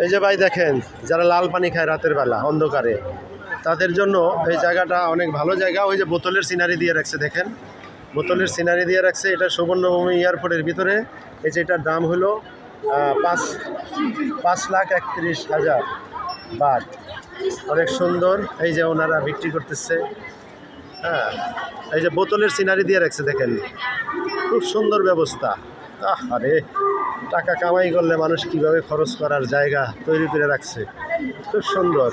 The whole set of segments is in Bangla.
এই যে ভাই দেখেন, যারা লাল পানি খায় রাতের বেলা অন্ধকারে, তাদের জন্য এই জায়গাটা অনেক ভালো জায়গা। ওই যে বোতলের সিনারি দিয়ে রাখছে, দেখেন বোতলের সিনারি দিয়ে রাখছে। এটা সুবর্ণভূমি এয়ারপোর্টের ভিতরে। এই যে এটার দাম হলো 5,31,000 বাট। অনেক সুন্দর। এই যে ওনারা বিক্রি করতেছে। হ্যাঁ, এই যে বোতলের সিনারি দিয়ে রাখছে, দেখেন খুব সুন্দর ব্যবস্থা। আরে টাকা কামাই করলে মানুষ কিভাবে খরচ করার জায়গা তৈরি করে রাখছে, খুব সুন্দর।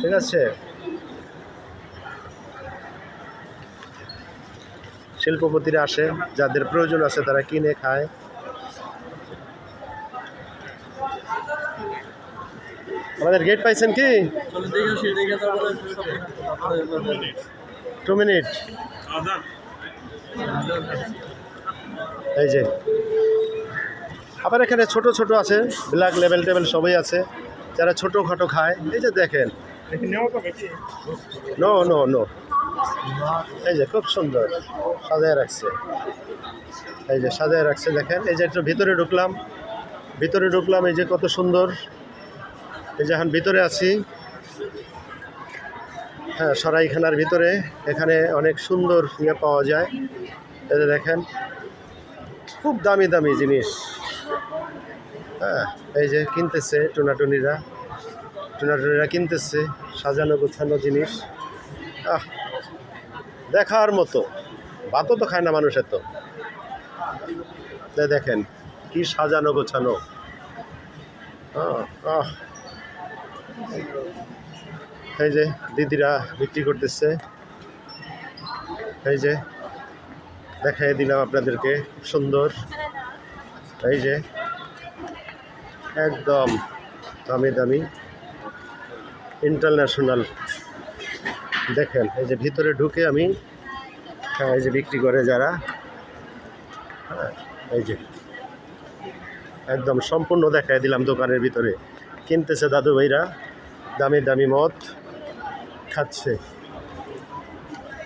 ঠিক আছে, শিল্পপতিরা আসে, যাদের প্রয়োজন আছে তারা কিনে খায়। আমাদের গেট পাইছেন কি? 2 মিনিট। এই যে আবার এখানে ছোট ছোট আছে, ব্ল্যাক লেবেল টেবেল সবই আছে, যারা ছোটোখাটো খায়। এই যে দেখেন, নো নো নো, এই যে খুব সুন্দর সাজায় রাখছে। এই যে সাজায় রাখছে, দেখেন। এই যে একটু ভিতরে ঢুকলাম, এই যে কত সুন্দর। এই যে এখন ভিতরে আছি, হ্যাঁ সরাইখানার ভিতরে। এখানে অনেক সুন্দর ইয়ে পাওয়া যায়। এই যে দেখেন, খুব দামি দামি জিনিস। হ্যাঁ, এই যে কিনতেছে টুনাটুনিরা কিনতেছে সাজানো গোছানো জিনিস। দেখার মতো। ভাতও তো খায় না মানুষের তো। দেখেন কি সাজানো গোছানো। এই যে দিদিরা বিক্রি করতেছে। এই যে দেখাই দিলাম আপনাদেরকে, খুব সুন্দর। এই যে একদম দামি দামি ইন্টারন্যাশনাল। দেখেন এই যে ভিতরে ঢুকে আমি, হ্যাঁ এই যে বিক্রি করে যারা, হ্যাঁ এই যে একদম সম্পূর্ণ দেখাই দিলাম। দোকানের ভিতরে কিনতেছে দাদু ভাইরা, দামি দামি মদ খাচ্ছে।